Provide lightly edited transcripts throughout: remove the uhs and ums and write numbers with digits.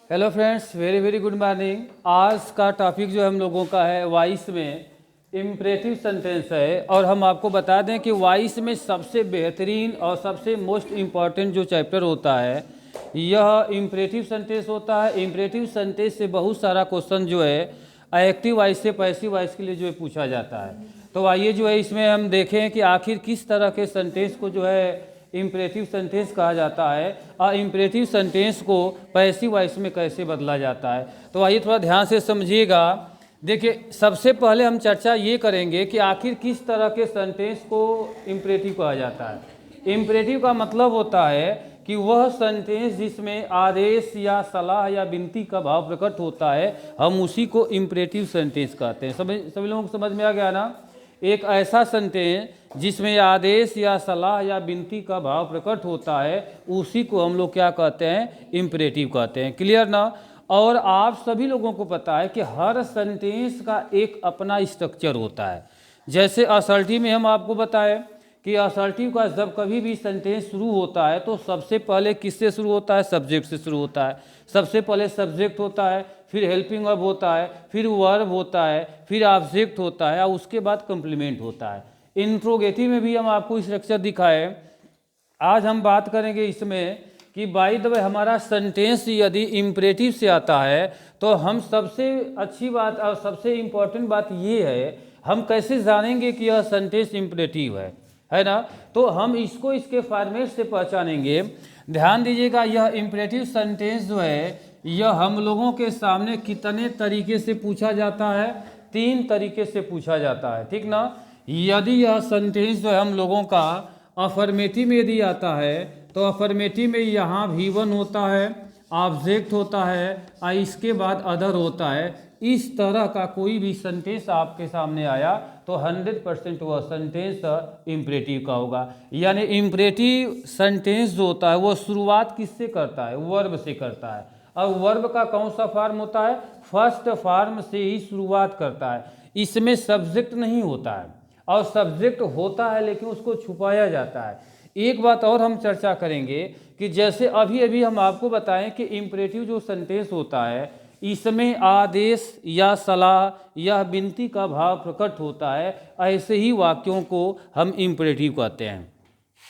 Hello friends, very very good morning. आज का topic जो हम लोगों का है वॉइस में इम्परेटिव सेंटेंस है। और हम आपको बता दें कि वॉइस में सबसे बेहतरीन और सबसे मोस्ट इम्पॉर्टेंट जो चैप्टर होता है यह इम्परेटिव सेंटेंस होता है। इम्परेटिव सेंटेंस से बहुत सारा क्वेश्चन जो है एक्टिव वॉइस से पैसिव वॉइस के लिए जो है पूछा जाता है। तो आइए जो है इसमें हम देखें कि आखिर किस तरह के सेंटेंस को जो है इम्परेटिव सेंटेंस कहा जाता है और इम्परेटिव सेंटेंस को पैसिव वॉइस में कैसे बदला जाता है। तो आइए थोड़ा ध्यान से समझिएगा। देखिए, सबसे पहले हम चर्चा ये करेंगे कि आखिर किस तरह के सेंटेंस को इम्परेटिव कहा जाता है। इम्परेटिव का मतलब होता है कि वह सेंटेंस जिसमें आदेश या सलाह या विनती का भाव प्रकट होता है, हम उसी को इम्परेटिव सेंटेंस कहते हैं। सभी लोगों को समझ में आ गया ना। एक ऐसा सेंटेंस जिसमें आदेश या सलाह या विनती का भाव प्रकट होता है उसी को हम लोग क्या कहते हैं, इम्परेटिव कहते हैं। क्लियर ना। और आप सभी लोगों को पता है कि हर सेंटेंस का एक अपना स्ट्रक्चर होता है। जैसे असर्टिव में हम आपको बताएं कि असर्टिव का जब कभी भी सेंटेंस शुरू होता है तो सबसे पहले किससे शुरू होता है, सब्जेक्ट से शुरू होता है। सबसे पहले सब्जेक्ट होता है, फिर हेल्पिंग वर्ब होता है, फिर वर्ब होता है, फिर ऑब्जेक्ट होता है और उसके बाद कंप्लीमेंट होता है। इंट्रोगेटिव में भी हम आपको स्ट्रक्चर दिखाए। आज हम बात करेंगे इसमें कि बाय द वे हमारा सेंटेंस यदि इम्परेटिव से आता है तो हम सबसे अच्छी बात और सबसे इम्पोर्टेंट बात ये है, हम कैसे जानेंगे कि यह सेंटेंस इम्परेटिव है ना। तो हम इसको इसके फॉर्मेट से पहचानेंगे। ध्यान दीजिएगा, यह इम्परेटिव सेंटेंस जो है यह हम लोगों के सामने कितने तरीके से पूछा जाता है, 3 तरीके से पूछा जाता है, ठीक ना। यदि यह सेंटेंस जो है हम लोगों का अफर्मेटिव में यदि आता है तो अफर्मेटिव में यहाँ V1 होता है, ऑब्जेक्ट होता है और इसके बाद अदर होता है। इस तरह का कोई भी सेंटेंस आपके सामने आया तो 100% वह सेंटेंस इम्परेटिव का होगा। यानी इम्परेटिव सेंटेंस जो होता है वो शुरुआत किससे करता है, वर्ब से करता है। और वर्ब का कौन सा फॉर्म होता है, फर्स्ट फॉर्म से ही शुरुआत करता है। इसमें सब्जेक्ट नहीं होता है, और सब्जेक्ट होता है लेकिन उसको छुपाया जाता है। एक बात और हम चर्चा करेंगे कि जैसे अभी अभी हम आपको बताएं कि इम्परेटिव जो सेंटेंस होता है इसमें आदेश या सलाह या विनती का भाव प्रकट होता है, ऐसे ही वाक्यों को हम इम्परेटिव कहते हैं।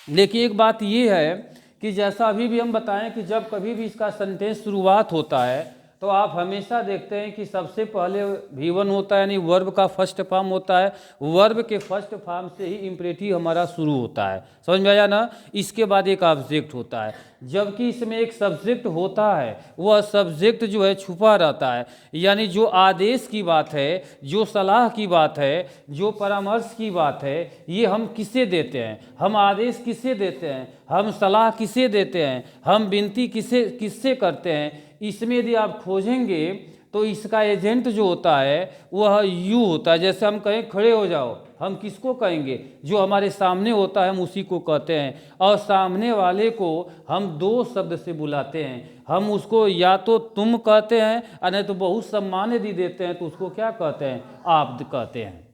लेकिन एक बात ये है कि जैसा अभी भी हम बताएं कि जब कभी भी इसका सेंटेंस शुरुआत होता है तो आप हमेशा देखते हैं कि सबसे पहले V1 होता है, यानी वर्ब का फर्स्ट फॉर्म होता है। वर्ब के फर्स्ट फॉर्म से ही इम्परेटिव हमारा शुरू होता है। समझ में आया ना। इसके बाद एक ऑब्जेक्ट होता है, जबकि इसमें एक सब्जेक्ट होता है, वह सब्जेक्ट जो है छुपा रहता है। यानी जो आदेश की बात है, जो सलाह की बात है, जो परामर्श की बात है, ये हम किसे देते हैं, हम आदेश किसे देते हैं, हम सलाह किसे देते हैं, हम विनती किससे करते हैं। इसमें यदि आप खोजेंगे तो इसका एजेंट जो होता है वह यू होता है। जैसे हम कहें खड़े हो जाओ, हम किसको कहेंगे, जो हमारे सामने होता है हम उसी को कहते हैं। और सामने वाले को हम 2 शब्द से बुलाते हैं। हम उसको या तो तुम कहते हैं और नहीं तो बहुत सम्मान यदि देते हैं तो उसको क्या कहते हैं, आप कहते हैं।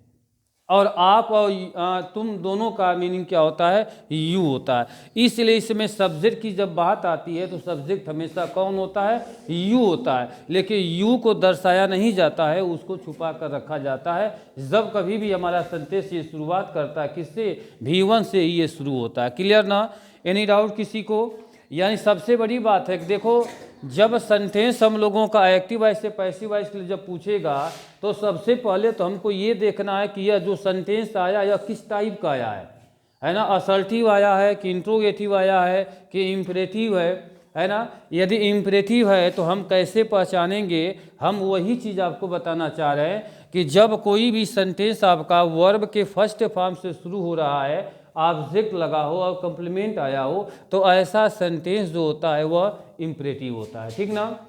और आप और तुम दोनों का मीनिंग क्या होता है, यू होता है। इसलिए इसमें सब्जेक्ट की जब बात आती है तो सब्जेक्ट हमेशा कौन होता है, यू होता है। लेकिन यू को दर्शाया नहीं जाता है, उसको छुपा कर रखा जाता है। जब कभी भी हमारा सेंटेंस ये शुरुआत करता है किससे, V1 से ही ये शुरू होता है। क्लियर ना। एनी डाउट किसी को। यानी सबसे बड़ी बात है कि देखो, जब सेंटेंस हम लोगों का एक्टिव वॉइस से पैसिव वॉइस के लिए जब पूछेगा तो सबसे पहले तो हमको ये देखना है कि यह जो सेंटेंस आया यह किस टाइप का आया है ना। असर्टिव आया है कि इंट्रोगेटिव आया है कि इम्परेटिव है ना। यदि इम्परेटिव है तो हम कैसे पहचानेंगे, हम वही चीज़ आपको बताना चाह रहे हैं कि जब कोई भी सेंटेंस आपका वर्ब के फर्स्ट फॉर्म से शुरू हो रहा है, ऑब्जेक्ट लगा हो और कंप्लीमेंट आया हो, तो ऐसा सेंटेंस जो होता है वह इम्परेटिव होता है, ठीक ना।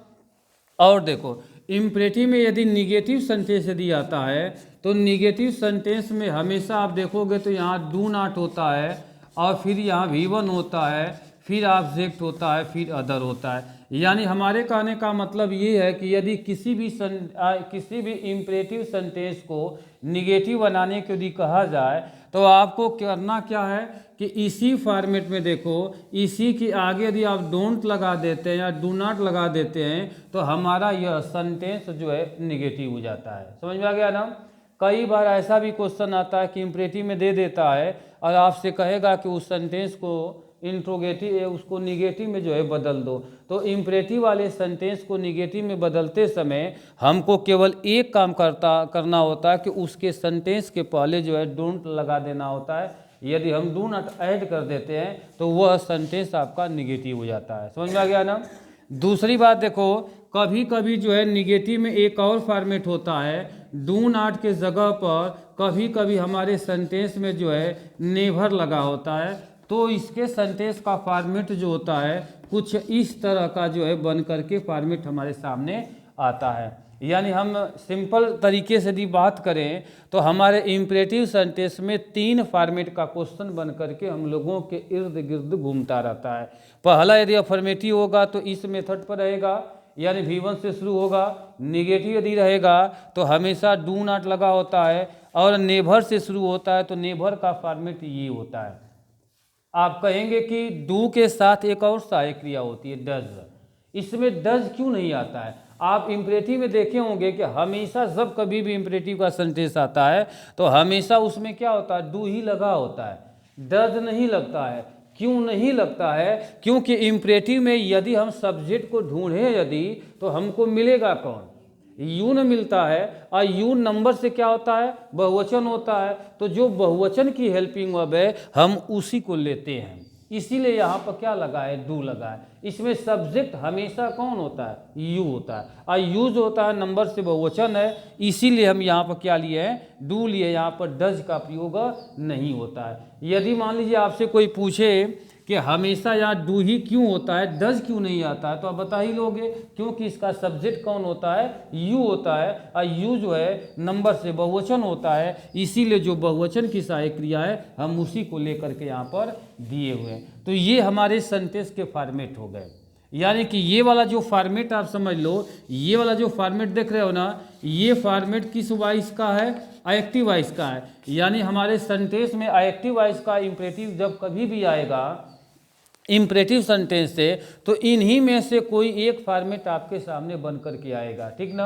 और देखो, इम्परेटिव में यदि निगेटिव सेंटेंस यदि आता है तो निगेटिव सेंटेंस में हमेशा आप देखोगे तो यहाँ डू नॉट होता है और फिर यहाँ V1 होता है, फिर ऑब्जेक्ट होता है, फिर अदर होता है। यानी हमारे कहने का मतलब ये है कि यदि किसी भी इम्परेटिव सेंटेंस को निगेटिव बनाने के यदि कहा जाए तो आपको करना क्या है कि इसी फॉर्मेट में देखो, इसी के आगे यदि आप डोंट लगा देते हैं या डू नॉट लगा देते हैं तो हमारा यह सेंटेंस जो है निगेटिव हो जाता है। समझ में आ गया ना। कई बार ऐसा भी क्वेश्चन आता है कि इम्परेटिव में दे देता है और आपसे कहेगा कि उस सेंटेंस को इंट्रोगेटिव उसको निगेटिव में जो है बदल दो। तो इम्परेटिव वाले सेंटेंस को निगेटिव में बदलते समय हमको केवल एक काम करना होता है कि उसके सेंटेंस के पहले जो है डोंट लगा देना होता है। यदि हम डू नॉट ऐड कर देते हैं तो वह सेंटेंस आपका निगेटिव हो जाता है। समझ में आ गया ना। दूसरी बात देखो, कभी कभी जो है निगेटिव में एक और फॉर्मेट होता है, डू नॉट के जगह पर कभी कभी हमारे सेंटेंस में जो है नेवर लगा होता है। तो इसके सेंटेंस का फॉर्मेट जो होता है कुछ इस तरह का जो है बन करके फॉर्मेट हमारे सामने आता है। यानी हम सिंपल तरीके से यदि बात करें तो हमारे इम्परेटिव सेंटेंस में 3 फॉर्मेट का क्वेश्चन बन करके हम लोगों के इर्द गिर्द घूमता रहता है। पहला यदि अफर्मेटिव होगा तो इस मेथड पर रहेगा, यानी V1 से शुरू होगा। निगेटिव यदि रहेगा तो हमेशा डू नॉट लगा होता है, और नेवर से शुरू होता है तो नेवर का फॉर्मेट ये होता है। आप कहेंगे कि डू के साथ एक और सहायक क्रिया होती है डज, इसमें डज क्यों नहीं आता है। आप इम्परेटिव में देखे होंगे कि हमेशा जब कभी भी इम्परेटिव का सेंटेंस आता है तो हमेशा उसमें क्या होता है, डू ही लगा होता है, डज नहीं लगता है। क्यों नहीं लगता है? क्योंकि इम्परेटिव में यदि हम सब्जेक्ट को ढूंढें यदि तो हमको मिलेगा कौन, यू न मिलता है, और यू नंबर से क्या होता है, बहुवचन होता है। तो जो बहुवचन की हेल्पिंग वर्ब है हम उसी को लेते हैं, इसीलिए यहाँ पर क्या लगा है, डू लगा है। इसमें सब्जेक्ट हमेशा कौन होता है, यू होता है, और यू जो होता है नंबर से बहुवचन है, इसीलिए हम यहाँ पर क्या लिए हैं, डू लिए। यहाँ पर डज का प्रयोग नहीं होता है। यदि मान लीजिए आपसे कोई पूछे कि हमेशा यहाँ डू ही क्यों होता है, डज क्यों नहीं आता है, तो आप बता ही लोगे क्योंकि इसका सब्जेक्ट कौन होता है, यू होता है, और यू जो है नंबर से बहुवचन होता है, इसीलिए जो बहुवचन की सहायक क्रिया है हम उसी को लेकर के यहाँ पर दिए हुए हैं। तो ये हमारे सेंटेंस के फॉर्मेट हो गए। यानी कि ये वाला जो फॉर्मेट आप समझ लो, ये वाला जो फॉर्मेट देख रहे हो ना, ये फॉर्मेट किस वाइज का है, एडजेक्टिव वाइज का है। यानी हमारे सेंटेंस में एडजेक्टिव वाइज का इम्परेटिव जब कभी भी आएगा इम्परेटिव सेंटेंस से, तो इन्हीं में से कोई एक फॉर्मेट आपके सामने बन करके आएगा, ठीक ना।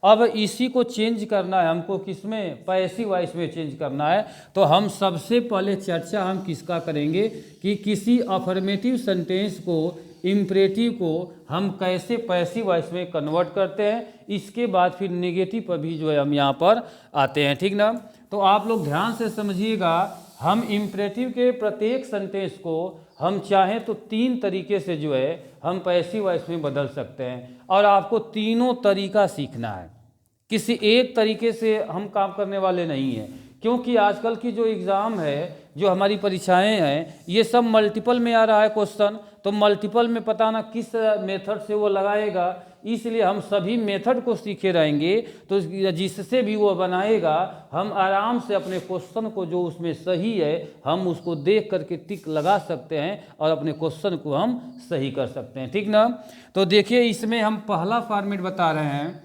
अब इसी को चेंज करना है हमको, किसमें, पैसिव वॉइस में चेंज करना है। तो हम सबसे पहले चर्चा हम किसका करेंगे कि किसी अफर्मेटिव सेंटेंस को, इम्परेटिव को हम कैसे पैसिव वॉइस में कन्वर्ट करते हैं। इसके बाद फिर नेगेटिव पर भी जो है हम यहाँ पर आते हैं, ठीक ना। तो आप लोग ध्यान से समझिएगा, हम इम्परेटिव के प्रत्येक सेंटेंस को हम चाहें तो 3 तरीके से जो है हम पैसिव वॉइस में बदल सकते हैं, और आपको तीनों तरीका सीखना है। किसी एक तरीके से हम काम करने वाले नहीं हैं, क्योंकि आजकल की जो एग्ज़ाम है, जो हमारी परीक्षाएं हैं, ये सब मल्टीपल में आ रहा है क्वेश्चन। तो मल्टीपल में पता ना किस मेथड से वो लगाएगा, इसलिए हम सभी मेथड को सीखे रहेंगे। तो जिससे भी वो बनाएगा हम आराम से अपने क्वेश्चन को जो उसमें सही है हम उसको देख करके टिक लगा सकते हैं और अपने क्वेश्चन को हम सही कर सकते हैं, ठीक ना। तो देखिए, इसमें हम पहला फॉर्मेट बता रहे हैं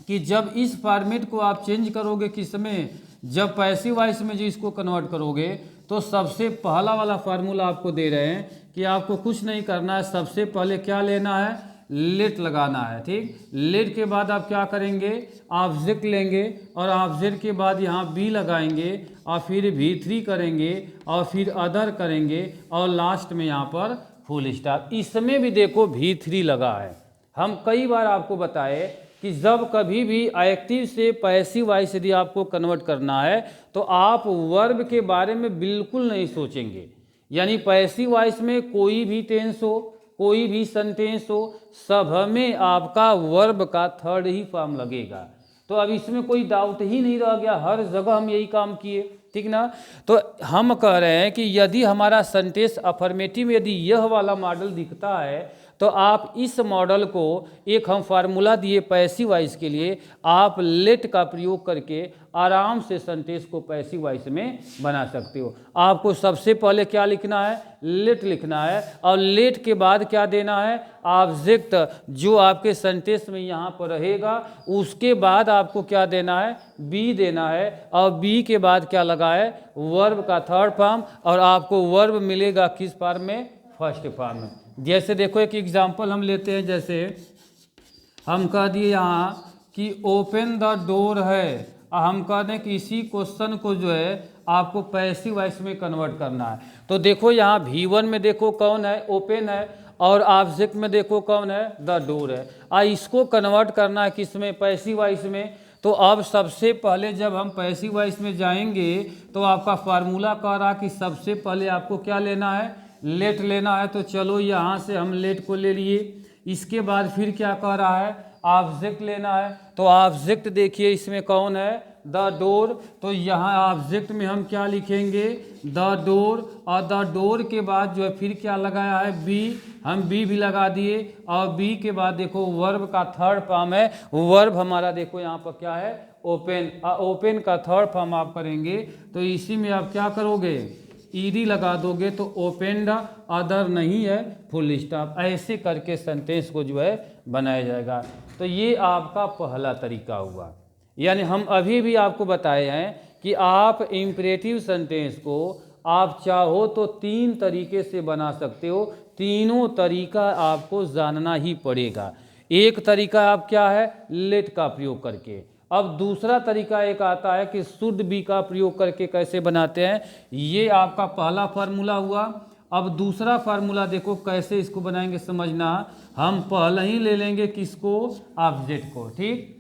कि जब इस फॉर्मेट को आप चेंज करोगे, किसमें, जब पैसिव वॉइस में जो इसको कन्वर्ट करोगे, तो सबसे पहला वाला फार्मूला आपको दे रहे हैं कि आपको कुछ नहीं करना है। सबसे पहले क्या लेना है, लेट लगाना है, ठीक। लेट के बाद आप क्या करेंगे, ऑब्जेक्ट लेंगे, और ऑब्जेक्ट के बाद यहाँ बी लगाएंगे, और फिर V3 करेंगे, और फिर अदर करेंगे, और लास्ट में यहाँ पर फुल स्टॉप। इसमें भी देखो V3 लगा है। हम कई बार आपको बताए कि जब कभी भी एडजेक्टिव से पैसिव वॉइस यदि आपको कन्वर्ट करना है तो आप वर्ब के बारे में बिल्कुल नहीं सोचेंगे। यानी पैसिव वॉइस में कोई भी टेंस हो, कोई भी सेंटेंस हो, सब में आपका वर्ब का थर्ड ही फॉर्म लगेगा। तो अब इसमें कोई डाउट ही नहीं रह गया, हर जगह हम यही काम किए, ठीक ना। तो हम कह रहे हैं कि यदि हमारा सेंटेंस अफर्मेटिव में यदि यह वाला मॉडल दिखता है तो आप इस मॉडल को एक हम फार्मूला दिए पैसिव वॉइस के लिए, आप लेट का प्रयोग करके आराम से सेंटेंस को पैसिव वॉइस में बना सकते हो। आपको सबसे पहले क्या लिखना है, लेट लिखना है, और लेट के बाद क्या देना है, ऑब्जेक्ट जो आपके सेंटेंस में यहाँ पर रहेगा, उसके बाद आपको क्या देना है, बी देना है, और बी के बाद क्या लगा है, वर्ब का थर्ड फॉर्म, और आपको वर्ब मिलेगा किस फॉर्म में, फर्स्ट फॉर्म में। जैसे देखो एक एग्जांपल हम लेते हैं, जैसे हम कह दिए यहाँ कि ओपन द डोर है, हम कह दें कि इसी क्वेश्चन को जो है आपको पैसिव वॉइस में कन्वर्ट करना है। तो देखो यहाँ V1 में देखो कौन है, ओपन है, और ऑब्जेक्ट में देखो कौन है, द डोर है। इसको कन्वर्ट करना है किस में, पैसिव वॉइस में। तो अब सबसे पहले जब हम पैसिव वॉइस में जाएंगे तो आपका फार्मूला कह रहा कि सबसे पहले आपको क्या लेना है, लेट लेना है। तो चलो यहाँ से हम लेट को ले लिए। इसके बाद फिर क्या कह रहा है, ऑब्जेक्ट लेना है। तो ऑब्जेक्ट देखिए इसमें कौन है, द डोर। तो यहाँ ऑब्जेक्ट में हम क्या लिखेंगे, द डोर, और द डोर के बाद जो है फिर क्या लगाया है, बी, हम बी भी लगा दिए, और बी के बाद देखो वर्ब का थर्ड फॉर्म है, वर्ब हमारा देखो यहाँ पर क्या है, ओपन। ओपन का थर्ड फॉर्म आप करेंगे तो इसी में आप क्या करोगे, ईडी लगा दोगे, तो ओपेंड अदर नहीं है, फुल स्टॉप। ऐसे करके सेंटेंस को जो है बनाया जाएगा। तो ये आपका पहला तरीका हुआ। यानी हम अभी भी आपको बताए हैं कि आप इम्परेटिव सेंटेंस को आप चाहो तो 3 तरीके से बना सकते हो। तीनों तरीका आपको जानना ही पड़ेगा। एक तरीका आप क्या है, लेट का प्रयोग करके। अब दूसरा तरीका एक आता है कि शुड बी का प्रयोग करके कैसे बनाते हैं। ये आपका पहला फार्मूला हुआ। अब दूसरा फार्मूला देखो कैसे इसको बनाएंगे, समझना। हम पहले ही ले लेंगे किसको, ऑब्जेक्ट को, ठीक।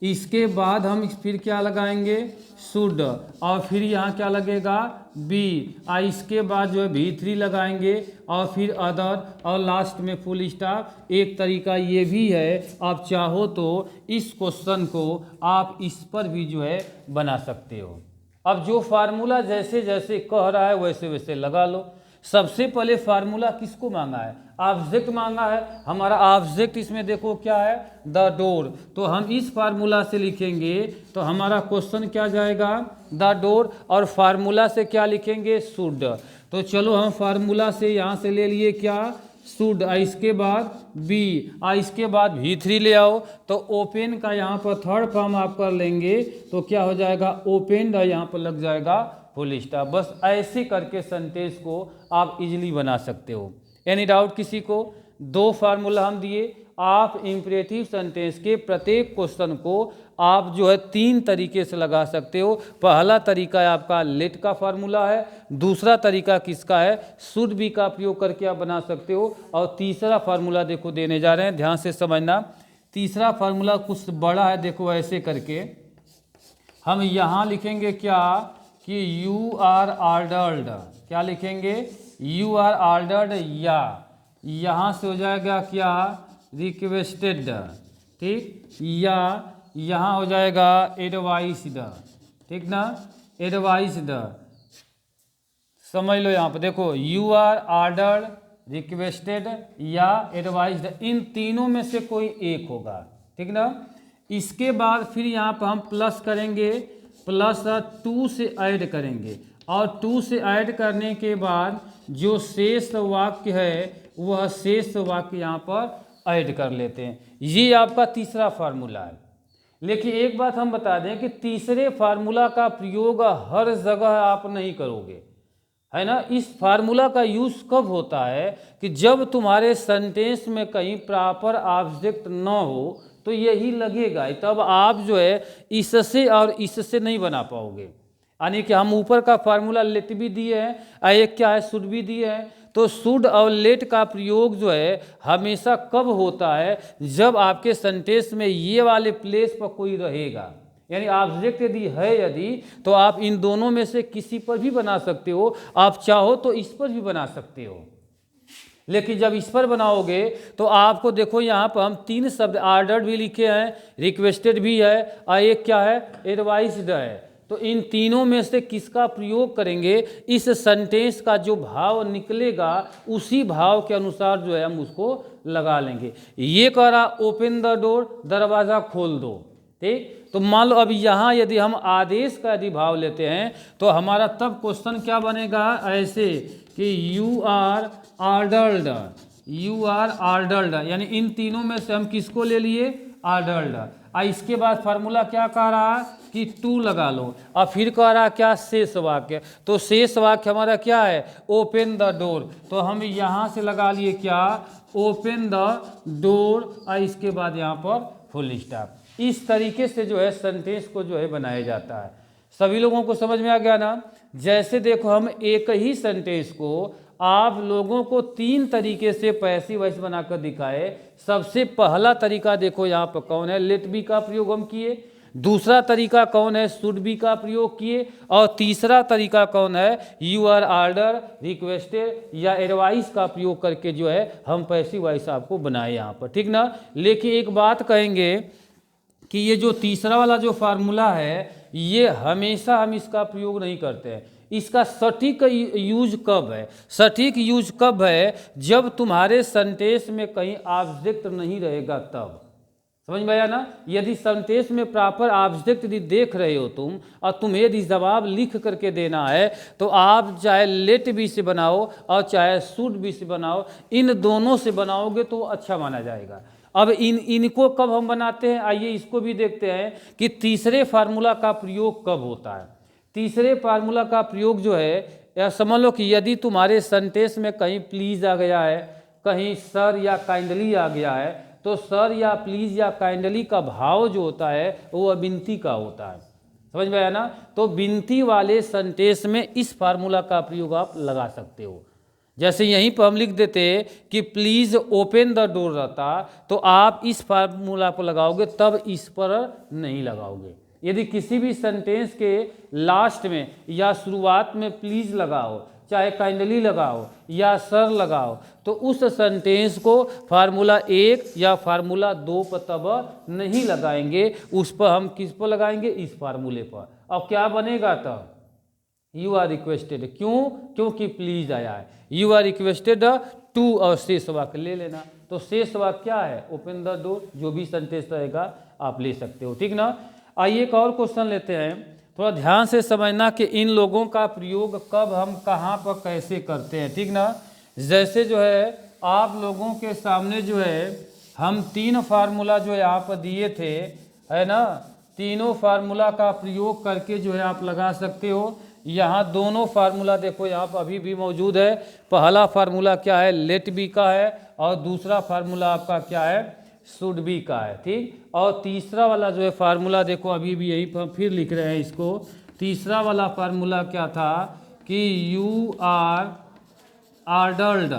इसके बाद हम फिर क्या लगाएंगे, शुड, और फिर यहाँ क्या लगेगा, बी, और इसके बाद जो है V3 लगाएंगे, और फिर अदर, और लास्ट में फुल स्टॉप। एक तरीका ये भी है, आप चाहो तो इस क्वेश्चन को आप इस पर भी जो है बना सकते हो। अब जो फार्मूला जैसे जैसे कह रहा है वैसे वैसे लगा लो। सबसे पहले फार्मूला किसको मांगा है, ऑब्जेक्ट मांगा है। हमारा ऑब्जेक्ट इसमें देखो क्या है, द डोर। तो हम इस फार्मूला से लिखेंगे तो हमारा क्वेश्चन क्या जाएगा, द डोर, और फार्मूला से क्या लिखेंगे, शुड। तो चलो हम फार्मूला से यहाँ से ले लिए क्या, शुड, इसके बाद बी, इसके बाद V3 ले आओ। तो ओपन का यहाँ पर थर्ड फॉर्म आप कर लेंगे तो क्या हो जाएगा, ओपेंड, यहाँ पर लग जाएगा फुल स्टॉप। बस ऐसे करके सेंटेंस को आप इजीली बना सकते हो। एनी डाउट किसी को। 2 फार्मूला हम दिए। आप इम्परेटिव सेंटेंस के प्रत्येक क्वेश्चन को आप जो है 3 तरीके से लगा सकते हो। पहला तरीका है आपका लेट का फार्मूला है। दूसरा तरीका किसका है, शुड बी का प्रयोग करके आप बना सकते हो। और तीसरा फार्मूला देखो देने जा रहे हैं, ध्यान से समझना। तीसरा फार्मूला कुछ बड़ा है, देखो ऐसे करके हम यहाँ लिखेंगे क्या कि यू आर ऑर्डर्ड। क्या लिखेंगे, यू आर ऑर्डर्ड, या यहाँ से हो जाएगा क्या, रिक्वेस्टेड, ठीक, या यहाँ हो जाएगा एडवाइस्ड, ठीक ना, एडवाइस्ड। समझ लो यहाँ पर देखो, यू आर ऑर्डर्ड, रिक्वेस्टेड या एडवाइस्ड, इन तीनों में से कोई एक होगा, ठीक ना। इसके बाद फिर यहाँ पर हम प्लस करेंगे, प्लस 2 से ऐड करेंगे, और 2 से ऐड करने के बाद जो शेष वाक्य है वह शेष वाक्य यहाँ पर ऐड कर लेते हैं। ये आपका तीसरा फार्मूला है। लेकिन एक बात हम बता दें कि तीसरे फार्मूला का प्रयोग हर जगह आप नहीं करोगे, है ना। इस फार्मूला का यूज़ कब होता है कि जब तुम्हारे सेंटेंस में कहीं प्रॉपर ऑब्जेक्ट न हो तो यही लगेगा, तब आप जो है इससे और इससे नहीं बना पाओगे। यानी कि हम ऊपर का फार्मूला लेट भी दिए हैं, एक क्या है, शुड भी दिए हैं। तो शुड और लेट का प्रयोग जो है हमेशा कब होता है, जब आपके सेंटेंस में ये वाले प्लेस पर कोई रहेगा, यानी ऑब्जेक्ट यदि है, यदि तो आप इन दोनों में से किसी पर भी बना सकते हो। आप चाहो तो इस पर भी बना सकते हो, लेकिन जब इस पर बनाओगे तो आपको देखो यहाँ पर हम 3 शब्द ऑर्डर्ड भी लिखे हैं, रिक्वेस्टेड भी है, और एक क्या है, एडवाइस्ड है। तो इन तीनों में से किसका प्रयोग करेंगे, इस सेंटेंस का जो भाव निकलेगा उसी भाव के अनुसार जो है हम उसको लगा लेंगे। ये कह रहा ओपन द डोर, दरवाज़ा खोल दो, ठीक। तो मान लो अब यहाँ यदि हम आदेश का यदि भाव लेते हैं तो हमारा तब क्वेश्चन क्या बनेगा, ऐसे कि you are ordered, you are ordered, यानी इन तीनों में से हम किसको ले लिए, ऑर्डर्ड। इसके बाद फार्मूला क्या कह रहा कि टू लगा लो, और फिर कह रहा क्या, शेष वाक्य। तो शेष वाक्य हमारा क्या है, ओपन द डोर। तो हम यहाँ से लगा लिए क्या, ओपन द डोर, और इसके बाद यहाँ पर फुल स्टॉप। इस तरीके से जो है सेंटेंस को जो है बनाया जाता है। सभी लोगों को समझ में आ गया ना। जैसे देखो हम एक ही सेंटेंस को आप लोगों को 3 तरीके से पैसिव वॉइस बनाकर दिखाए। सबसे पहला तरीका देखो यहाँ पर कौन है, लेट बी का प्रयोग हम किए। दूसरा तरीका कौन है, शुड बी का प्रयोग किए। और तीसरा तरीका कौन है, यू आर ऑर्डर, रिक्वेस्टेड या एडवाइस का प्रयोग करके जो है हम पैसिव वॉइस आपको बनाए यहाँ पर, ठीक ना। लेकिन एक बात कहेंगे कि ये जो तीसरा वाला जो फार्मूला है ये हमेशा हम इसका प्रयोग नहीं करते हैं। इसका सटीक यूज कब है, सटीक यूज कब है, जब तुम्हारे सेंटेंस में कहीं ऑब्जेक्ट नहीं रहेगा तब। समझ में आया ना। यदि सेंटेंस में प्रॉपर ऑब्जेक्ट यदि देख रहे हो तुम और तुम्हें यदि जवाब लिख करके देना है तो आप चाहे लेट बी से बनाओ और चाहे शुड बी से बनाओ, इन दोनों से बनाओगे तो अच्छा माना जाएगा। अब इनको कब हम बनाते हैं, आइए इसको भी देखते हैं कि तीसरे फार्मूला का प्रयोग कब होता है। तीसरे फार्मूला का प्रयोग जो है, या समझ लो कि यदि तुम्हारे सेंटेंस में कहीं प्लीज़ आ गया है, कहीं सर या काइंडली आ गया है, तो सर या प्लीज़ या काइंडली का भाव जो होता है वो विनती का होता है। समझ में आया ना। तो विनती वाले सेंटेंस में इस फार्मूला का प्रयोग आप लगा सकते हो। जैसे यहीं पर हम लिख देते कि प्लीज़ ओपन द डोर रहता, तो आप इस फार्मूला को लगाओगे, तब इस पर नहीं लगाओगे। यदि किसी भी सेंटेंस के लास्ट में या शुरुआत में प्लीज़ लगाओ, चाहे काइंडली लगाओ या सर लगाओ, तो उस सेंटेंस को फार्मूला 1 या फार्मूला 2 पर तब नहीं लगाएंगे, उस पर हम किस पर लगाएंगे, इस फार्मूले पर। और क्या बनेगा तब, यू आर रिक्वेस्टेड। क्यों, क्योंकि प्लीज आया है। यू आर रिक्वेस्टेड टू, और शेष वाक्य ले लेना। तो शेष वाक्य क्या है, ओपन द डोर। जो भी सेंटेंस रहेगा आप ले सकते हो, ठीक ना। आइए एक और क्वेश्चन लेते हैं। थोड़ा ध्यान से समझना कि इन लोगों का प्रयोग कब हम कहाँ पर कैसे करते हैं, ठीक ना। जैसे जो है आप लोगों के सामने जो है हम 3 फार्मूला जो है यहाँ पर दिए थे, है ना। तीनों फार्मूला का प्रयोग करके जो है आप लगा सकते हो। यहाँ दोनों फार्मूला देखो यहाँ पर अभी भी मौजूद है। पहला फार्मूला क्या है, लेट बी का है, और दूसरा फार्मूला आपका क्या है, शुड बी का है, ठीक। और तीसरा वाला जो है फार्मूला देखो अभी भी यहीं पर फिर लिख रहे हैं इसको। तीसरा वाला फार्मूला क्या था कि यू आर ऑर्डर्ड,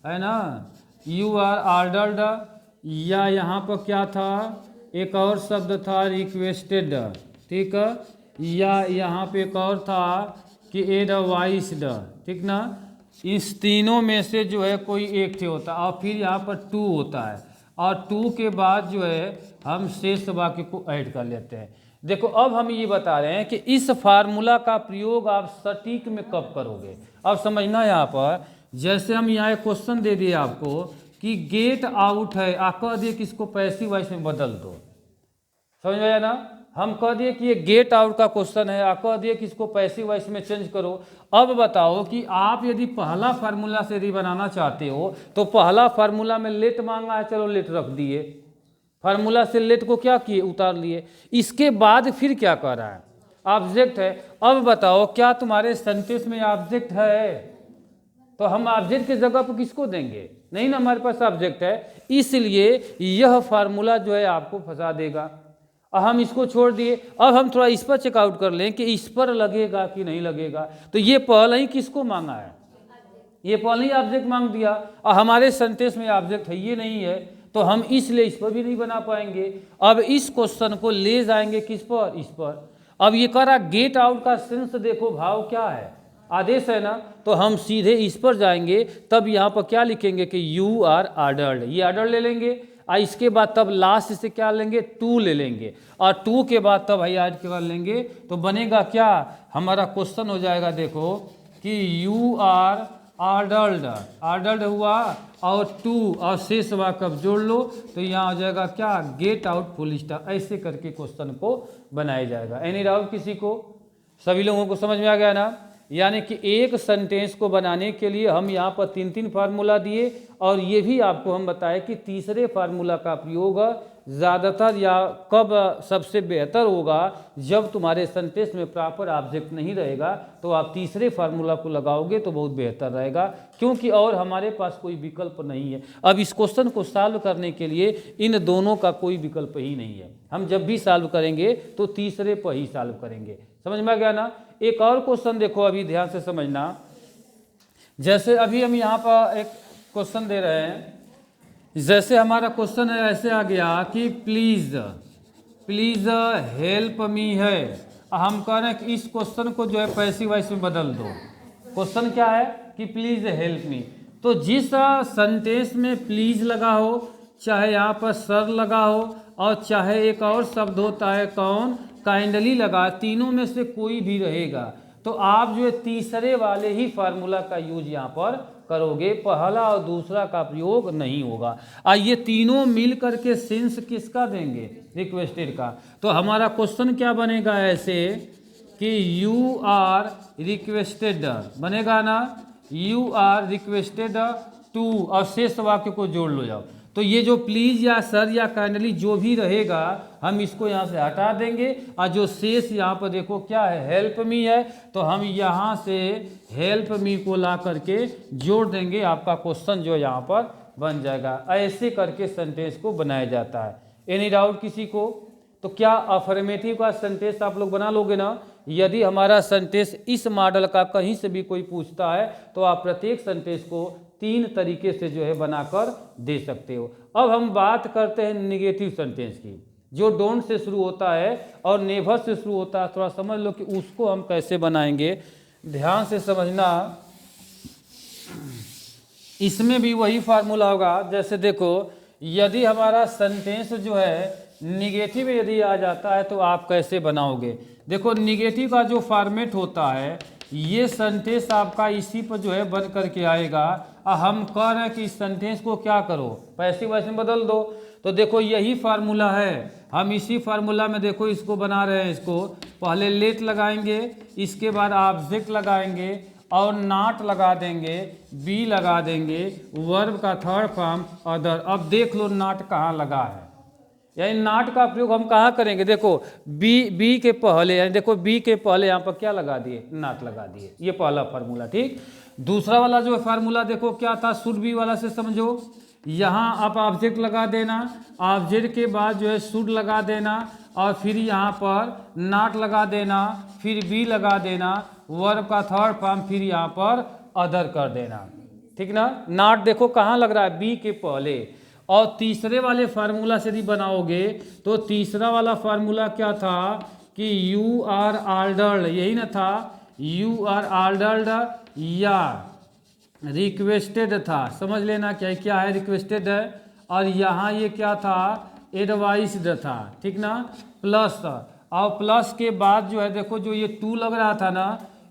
है ना, यू आर ऑर्डर्ड। या यहाँ पर क्या था, एक और शब्द था रिक्वेस्टेड, ठीक है। या यहाँ पे एक और था कि एडवाइस्ड, ठीक ना। इस तीनों में से जो है कोई एक होता है, और फिर यहाँ पर टू होता है, और टू के बाद जो है हम शेष वाक्य को ऐड कर लेते हैं। देखो अब हम ये बता रहे हैं कि इस फार्मूला का प्रयोग आप सटीक में कब करोगे। अब समझना यहाँ पर, जैसे हम यहाँ एक क्वेश्चन दे दिए आपको कि गेट आउट है, आप कह दिए कि इसको पैसिव वॉइस में बदल दो। समझ में आया ना। हम कह दिए कि ये गेट आउट का क्वेश्चन है, आप कह दिए कि इसको पैसिव वॉइस में चेंज करो। अब बताओ कि आप यदि पहला फार्मूला से यदि बनाना चाहते हो तो पहला फार्मूला में लेट मांगा है, चलो लेट रख दिए, फार्मूला से लेट को क्या किए, उतार लिए। इसके बाद फिर क्या कह रहा है, ऑब्जेक्ट है। अब बताओ क्या तुम्हारे सेंटेंस में ऑब्जेक्ट है, तो हम ऑब्जेक्ट की जगह पर किसको देंगे, नहीं ना, हमारे पास ऑब्जेक्ट है। इसलिए यह फार्मूला जो है आपको फंसा देगा। हम इसको छोड़ दिए। अब हम थोड़ा इस पर चेकआउट कर लें कि इस पर लगेगा कि नहीं लगेगा। तो ये पहले ही किसको मांगा है, ये पहले ही ऑब्जेक्ट मांग दिया, और हमारे सेंटेंस में ऑब्जेक्ट है ये नहीं है, तो हम इसलिए इस पर भी नहीं बना पाएंगे। अब इस क्वेश्चन को ले जाएंगे किस पर, इस पर। अब ये कह रहा गेट आउट का सेंस देखो, भाव क्या है, आदेश है ना, तो हम सीधे इस पर जाएंगे। तब यहाँ पर क्या लिखेंगे कि यू आर ऑर्डर्ड, ये ऑर्डर ले लेंगे। और इसके बाद तब लास्ट से क्या लेंगे, टू ले लेंगे, और टू के बाद तब भाई ऐड कर लेंगे, तो बनेगा क्या, हमारा क्वेश्चन हो जाएगा देखो कि यू आर आर्डर्ड हुआ और टू और शेष वाक्य अब जोड़ लो, तो यहाँ हो जाएगा क्या, गेट आउट फुल स्टॉप। ऐसे करके क्वेश्चन को बनाया जाएगा। एनी डाउट किसी को? सभी लोगों को समझ में आ गया ना? यानी कि एक सेंटेंस को बनाने के लिए हम यहाँ पर 3 फार्मूला दिए, और ये भी आपको हम बताए कि तीसरे फार्मूला का प्रयोग ज़्यादातर या कब सबसे बेहतर होगा, जब तुम्हारे सेंटेंस में प्रॉपर ऑब्जेक्ट नहीं रहेगा, तो आप तीसरे फार्मूला को लगाओगे तो बहुत बेहतर रहेगा, क्योंकि और हमारे पास कोई विकल्प नहीं है। अब इस क्वेश्चन को सॉल्व करने के लिए इन दोनों का कोई विकल्प ही नहीं है। हम जब भी सॉल्व करेंगे तो तीसरे पर ही सॉल्व करेंगे। समझ में आ गया ना? एक और क्वेश्चन देखो, अभी ध्यान से समझना। जैसे अभी हम यहाँ पर एक क्वेश्चन दे रहे हैं, जैसे हमारा क्वेश्चन है ऐसे आ गया कि प्लीज हेल्प मी है। हम कह रहे हैं कि इस क्वेश्चन को जो है पैसिव वॉइस में बदल दो। क्वेश्चन क्या है कि प्लीज हेल्प मी। तो जिस सेंटेंस में प्लीज लगा हो, चाहे यहाँ पर सर लगा हो, और चाहे एक और शब्द होता है कौन, काइंडली लगा, तीनों में से कोई भी रहेगा, तो आप जो है तीसरे वाले ही फार्मूला का यूज यहाँ पर करोगे, पहला और दूसरा का प्रयोग नहीं होगा। ये तीनों मिल करके सेंस किसका देंगे, रिक्वेस्टेड का। तो हमारा क्वेश्चन क्या बनेगा ऐसे कि यू आर रिक्वेस्टेड बनेगा ना, यू आर रिक्वेस्टेड टू, और शेष वाक्य को जोड़ लो जाओ। तो ये जो प्लीज या सर या काइंडली जो भी रहेगा, हम इसको यहाँ से हटा देंगे, और जो शेष यहाँ पर देखो क्या है, हेल्प मी है, तो हम यहाँ से हेल्प मी को ला करके जोड़ देंगे। आपका क्वेश्चन जो यहाँ पर बन जाएगा। ऐसे करके सेंटेंस को बनाया जाता है। एनी डाउट किसी को? तो क्या अफर्मेटिव का सेंटेंस आप लोग बना लोगे ना? यदि हमारा सेंटेंस इस मॉडल का कहीं से भी कोई पूछता है, तो आप प्रत्येक सेंटेंस को 3 तरीके से जो है बनाकर दे सकते हो। अब हम बात करते हैं निगेटिव सेंटेंस की, जो डोंट से शुरू होता है और नेवर से शुरू होता है। थोड़ा समझ लो कि उसको हम कैसे बनाएंगे, ध्यान से समझना। इसमें भी वही फार्मूला होगा। जैसे देखो, यदि हमारा सेंटेंस जो है निगेटिव यदि आ जाता है, तो आप कैसे बनाओगे। देखो, निगेटिव का जो फॉर्मेट होता है, ये सेंटेंस आपका इसी पर जो है बन करके आएगा। हम कह रहे हैं कि इस सेंटेंस को क्या करो, पैसिव वॉइस में बदल दो। तो देखो यही फार्मूला है, हम इसी फार्मूला में देखो इसको बना रहे हैं। इसको पहले लेट लगाएंगे, इसके बाद ऑब्जेक्ट लगाएंगे और नॉट लगा देंगे, बी लगा देंगे, वर्ब का थर्ड फॉर्म अदर। अब देख लो नॉट कहाँ लगा है, यानी नॉट का प्रयोग हम कहाँ करेंगे। देखो बी के पहले, यानी देखो बी के पहले यहाँ पर क्या लगा दिए, नॉट लगा दिए। ये पहला फार्मूला। ठीक, दूसरा वाला जो फार्मूला देखो क्या था, शुड बी वाला से समझो। यहाँ आप ऑब्जेक्ट लगा देना, ऑब्जेक्ट के बाद जो है शुड लगा देना, और फिर यहाँ पर नॉट लगा देना, फिर बी लगा देना, वर्ब का थर्ड फॉर्म, फिर यहाँ पर अदर कर देना। ठीक ना। नॉट देखो कहाँ लग रहा है, बी के पहले। और तीसरे वाले फार्मूला से यदि बनाओगे, तो तीसरा वाला फार्मूला क्या था कि यू आर ऑर्डर्ड, यही ना था, यू आर ऑर्डर्ड या रिक्वेस्टेड था। समझ लेना क्या क्या है, रिक्वेस्टेड है, और यहाँ ये क्या था, एडवाइस्ड था। ठीक ना, प्लस, और प्लस के बाद जो है देखो जो ये टू लग रहा था ना,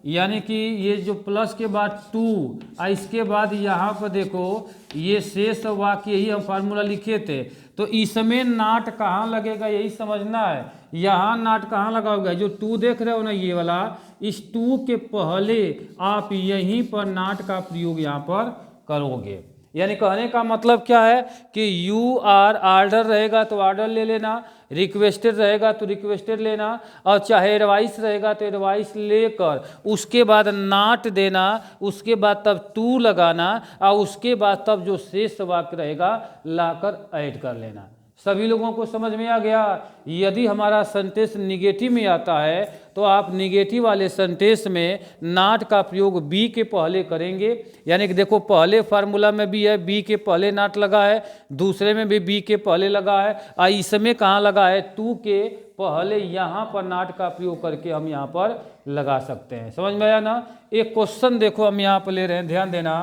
यानी कि ये जो प्लस के बाद टू, इसके बाद यहाँ पर देखो ये शेष वाक्य, यही हम फार्मूला लिखे थे। तो इसमें नॉट कहाँ लगेगा यही समझना है। यहाँ नॉट कहाँ लगाओगे, जो टू देख रहे हो ना ये वाला, इस टू के पहले आप यहीं पर नॉट का प्रयोग यहाँ पर करोगे। यानी कहने का मतलब क्या है कि यू आर ऑर्डर रहेगा तो ऑर्डर ले लेना, रिक्वेस्टेड रहेगा तो रिक्वेस्टेड लेना, और चाहे एडवाइस रहेगा तो एडवाइस लेकर उसके बाद नॉट देना, उसके बाद तब टू लगाना, और उसके बाद तब जो शेष वाक्य रहेगा लाकर ऐड कर लेना। सभी लोगों को समझ में आ गया। यदि हमारा सेंटेंस निगेटिव में आता है, तो आप निगेटिव वाले सेंटेंस में नॉट का प्रयोग बी के पहले करेंगे। यानी कि देखो पहले फार्मूला में भी है, बी के पहले नॉट लगा है, दूसरे में भी बी के पहले लगा है, और इसमें कहाँ लगा है, टू के पहले यहाँ पर नॉट का प्रयोग करके हम यहाँ पर लगा सकते हैं। समझ में आया ना। एक क्वेश्चन देखो हम यहाँ पर ले रहे हैं, ध्यान देना।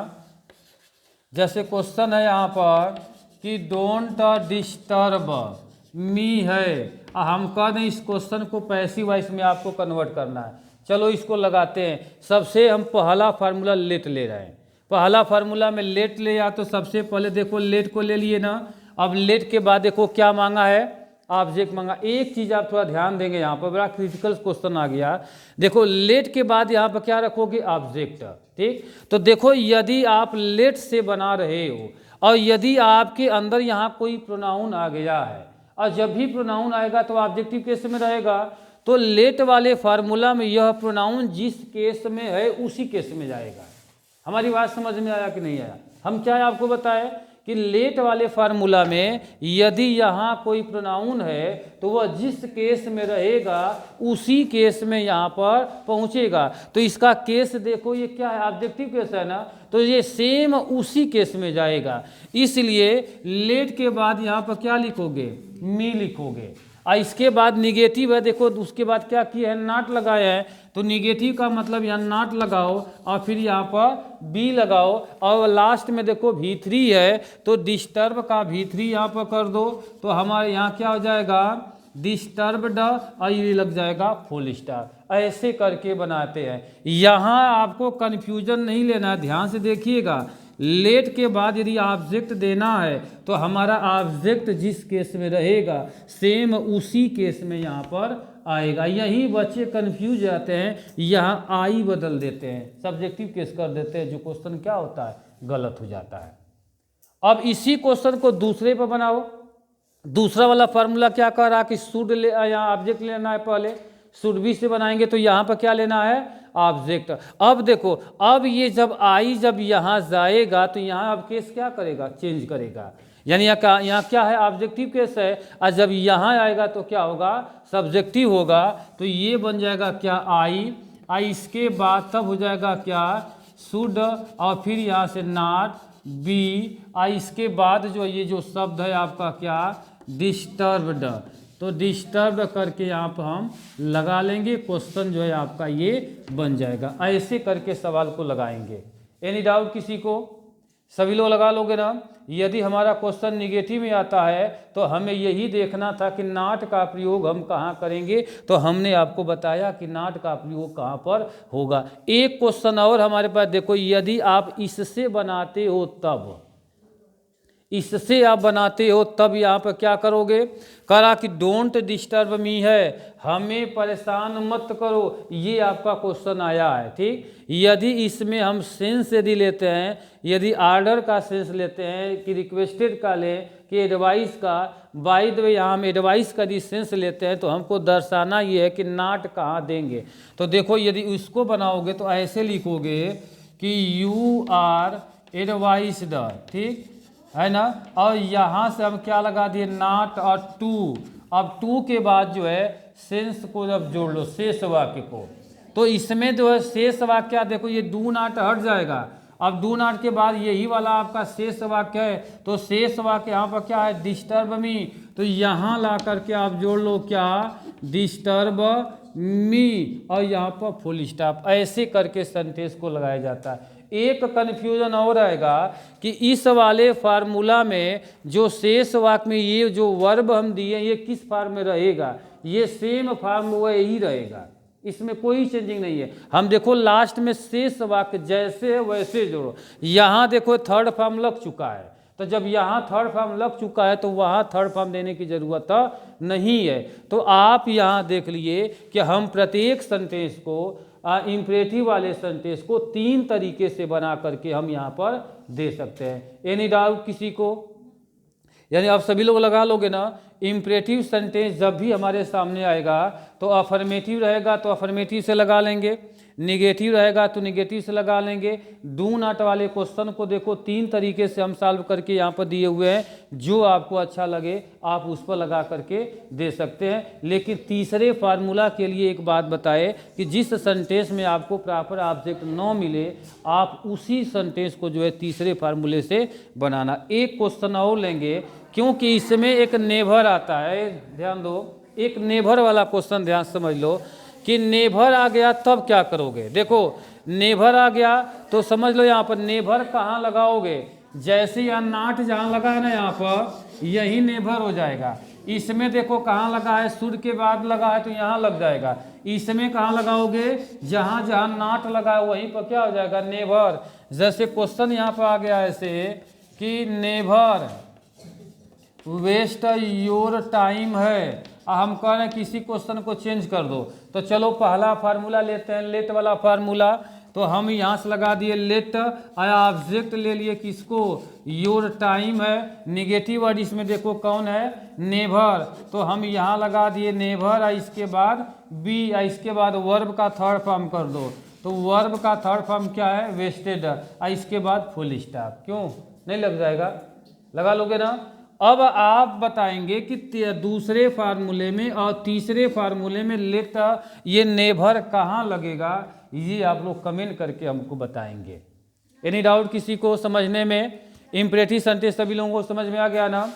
जैसे क्वेश्चन है यहाँ पर कि डोंट डिस्टर्ब मी है, हम कह दें इस क्वेश्चन को पैसिव वॉइस में आपको कन्वर्ट करना है। चलो इसको लगाते हैं। सबसे हम पहला फार्मूला लेट ले रहे हैं। पहला फार्मूला में लेट ले या तो सबसे पहले देखो लेट को ले लिए ना। अब लेट के बाद देखो क्या मांगा है, ऑब्जेक्ट मांगा। एक चीज़ आप थोड़ा ध्यान देंगे, यहाँ पर बड़ा क्रिटिकल क्वेश्चन आ गया। देखो लेट के बाद यहाँ पर क्या रखोगे, ऑब्जेक्ट। ठीक, तो देखो यदि आप लेट से बना रहे हो और यदि आपके अंदर यहाँ कोई प्रोनाउन आ गया है, और जब भी प्रोनाउन आएगा तो ऑब्जेक्टिव केस में रहेगा, तो लेट वाले फार्मूला में यह प्रोनाउन जिस केस में है उसी केस में जाएगा। हमारी बात समझ में आया कि नहीं आया? हम क्या है आपको बताएं कि लेट वाले फार्मूला में यदि यहाँ कोई प्रोनाउन है तो वह जिस केस में रहेगा उसी केस में यहाँ पर पहुँचेगा। तो इसका केस देखो, ये क्या है, ऑब्जेक्टिव केस है ना, तो ये सेम उसी केस में जाएगा। इसलिए लेट के बाद यहाँ पर क्या लिखोगे, मी लिखोगे। और इसके बाद निगेटिव है, देखो उसके बाद क्या किया है, नॉट लगाया है, तो निगेटिव का मतलब यहाँ नॉट लगाओ और फिर यहाँ पर बी लगाओ, और लास्ट में देखो V3 है तो डिस्टर्ब का V3 यहाँ पर कर दो, तो हमारे यहाँ क्या हो जाएगा, डिस्टर्ब्ड, और ये लग जाएगा फुल स्टार। ऐसे करके बनाते हैं। यहाँ आपको कन्फ्यूजन नहीं लेना है, ध्यान से देखिएगा। लेट के बाद यदि ऑब्जेक्ट देना है तो हमारा ऑब्जेक्ट जिस केस में रहेगा सेम उसी केस में यहाँ पर आएगा। यही बच्चे कंफ्यूज जाते हैं, यहाँ आई बदल देते हैं, सब्जेक्टिव केस कर देते हैं, जो क्वेश्चन क्या होता है, गलत हो जाता है। अब इसी क्वेश्चन को दूसरे पर बनाओ। दूसरा वाला फार्मूला क्या कह रहा कि शुड ले, यहाँ ऑब्जेक्ट लेना है, पहले शुड बी से बनाएंगे तो यहाँ पर क्या लेना है, ऑब्जेक्ट। अब देखो, अब ये जब आई जब यहाँ जाएगा तो यहाँ अब केस क्या करेगा, चेंज करेगा। यानी यहाँ क्या है, ऑब्जेक्टिव केस है, और जब यहाँ आएगा तो क्या होगा, सब्जेक्टिव होगा। तो ये बन जाएगा क्या, आई। इसके बाद तब हो जाएगा क्या, शुड, और फिर यहाँ से नॉट, बी। इसके बाद जो ये जो शब्द है आपका क्या, डिस्टर्ब्ड। तो डिस्टर्ब करके यहाँ पर हम लगा लेंगे, क्वेश्चन जो है आपका ये बन जाएगा। ऐसे करके सवाल को लगाएंगे। एनी डाउट किसी को? सभी लोग लगा लोगे ना। यदि हमारा क्वेश्चन निगेटिव में आता है तो हमें यही देखना था कि नॉट का प्रयोग हम कहाँ करेंगे, तो हमने आपको बताया कि नॉट का प्रयोग कहाँ पर होगा। एक क्वेश्चन और हमारे पास देखो, यदि आप इससे बनाते हो तब, इससे आप बनाते हो तब यहाँ पर क्या करोगे, करा कि डोंट डिस्टर्ब मी है, हमें परेशान मत करो, ये आपका क्वेश्चन आया है। ठीक, यदि इसमें हम सेंस यदि लेते हैं, यदि आर्डर का सेंस लेते हैं, कि रिक्वेस्टेड का लें कि एडवाइस का, बाय द वे यहाँ हम एडवाइस का यदि सेंस लेते हैं तो हमको दर्शाना ये है कि नॉट कहाँ देंगे। तो देखो यदि उसको बनाओगे तो ऐसे लिखोगे कि यू आर एडवाइस्ड, ठीक है ना, और यहाँ से हम क्या लगा दिए, नॉट और टू। अब टू के बाद जो है सेंस को जब जोड़ लो शेष वाक्य को, तो इसमें जो है शेष वाक्य देखो ये डू नॉट हट जाएगा। अब डू नॉट के बाद यही वाला आपका शेष वाक्य है, तो शेष वाक्य यहाँ पर क्या है, डिस्टर्ब मी। तो यहाँ ला करके आप जोड़ लो क्या, डिस्टर्ब मी, और यहाँ पर फुल स्टॉप। ऐसे करके सेंटेंस को लगाया जाता है। एक कन्फ्यूजन और आएगा कि इस वाले फार्मूला में जो शेष वाक्य में ये जो वर्ब हम दिए ये किस फॉर्म में रहेगा, ये सेम फॉर्म वही रहेगा, इसमें कोई चेंजिंग नहीं है। हम देखो लास्ट में शेष वाक्य जैसे है वैसे जोड़ो। यहाँ देखो थर्ड फॉर्म लग चुका है, तो जब यहाँ थर्ड फॉर्म लग चुका है तो वहाँ थर्ड फॉर्म देने की ज़रूरत नहीं है। तो आप यहाँ देख लिए कि हम प्रत्येक सेंटेंस को इम्परेटिव वाले सेंटेंस को 3 तरीके से बना करके हम यहाँ पर दे सकते हैं। एनी डाउट किसी को? यानी आप सभी लोग लगा लोगे ना। इम्परेटिव सेंटेंस जब भी हमारे सामने आएगा तो अफर्मेटिव रहेगा तो अफर्मेटिव से लगा लेंगे, निगेटिव रहेगा तो निगेटिव से लगा लेंगे। डू नॉट वाले क्वेश्चन को देखो 3 तरीके से हम सॉल्व करके यहाँ पर दिए हुए हैं, जो आपको अच्छा लगे आप उस पर लगा करके दे सकते हैं। लेकिन तीसरे फार्मूला के लिए एक बात बताए कि जिस सेंटेंस में आपको प्रॉपर ऑब्जेक्ट न मिले आप उसी सेंटेंस को जो है तीसरे फार्मूले से बनाना। एक क्वेश्चन और लेंगे क्योंकि इसमें एक नेभर आता है, ध्यान दो, एक नेभर वाला क्वेश्चन ध्यान समझ लो कि नेभर आ गया तब क्या करोगे। देखो नेभर आ गया तो समझ लो यहाँ पर नेभर कहाँ लगाओगे, जैसे यहाँ नाट जहाँ लगा है ना यहाँ पर, यही निर्भर हो जाएगा। इसमें देखो कहाँ लगा है, सुर के बाद लगा है तो यहाँ लग जाएगा। इसमें कहाँ लगाओगे, जहाँ जहाँ नाट लगा है वहीं पर क्या हो जाएगा, नेभर। जैसे क्वेश्चन यहाँ पर आ गया ऐसे कि नेभर वेस्ट योर टाइम है, हम कह रहे हैं किसी क्वेश्चन को चेंज कर दो, तो चलो पहला फार्मूला लेते हैं, लेट वाला फार्मूला। तो हम यहाँ से लगा दिए लेट, आया ऑब्जेक्ट ले लिए किसको, योर टाइम है, निगेटिव वर्ड इसमें देखो कौन है, नेभर, तो हम यहाँ लगा दिए नेभर, इसके बाद बी, इसके बाद वर्ब का थर्ड फॉर्म कर दो, तो वर्ब का थर्ड फॉर्म क्या है, वेस्टेड, इसके बाद फुल स्टॉप। क्यों नहीं लग जाएगा, लगा लोगे ना। अब आप बताएंगे कि दूसरे फार्मूले में और तीसरे फार्मूले में लेट ये नेभर कहाँ लगेगा, ये आप लोग कमेंट करके हमको बताएंगे। एनी डाउट किसी को समझने में? इम्परेटिव सेंटेंस सभी लोगों को समझ में आ गया ना।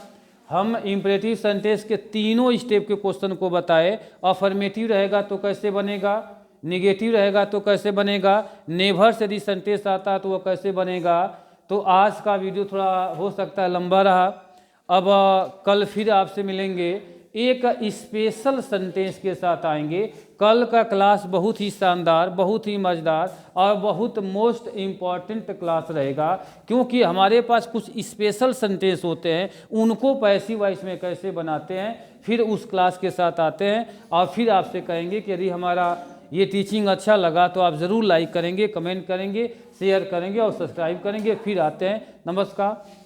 हम इम्परेटिव सेंटेंस के तीनों स्टेप के क्वेश्चन को बताए। अफर्मेटिव रहेगा तो कैसे बनेगा, निगेटिव रहेगा तो कैसे बनेगा, नेभर से यदि सेंटेंस आता है तो वह कैसे बनेगा। तो आज का वीडियो थोड़ा हो सकता है लंबा रहा। अब कल फिर आपसे मिलेंगे, एक स्पेशल सेंटेंस के साथ आएंगे। कल का क्लास बहुत ही शानदार, बहुत ही मज़ेदार और बहुत मोस्ट इम्पॉर्टेंट क्लास रहेगा, क्योंकि हमारे पास कुछ स्पेशल सेंटेंस होते हैं, उनको पैसिव वॉइस में कैसे बनाते हैं, फिर उस क्लास के साथ आते हैं। और फिर आपसे कहेंगे कि यदि हमारा ये टीचिंग अच्छा लगा तो आप ज़रूर लाइक करेंगे, कमेंट करेंगे, शेयर करेंगे और सब्सक्राइब करेंगे। फिर आते हैं, नमस्कार।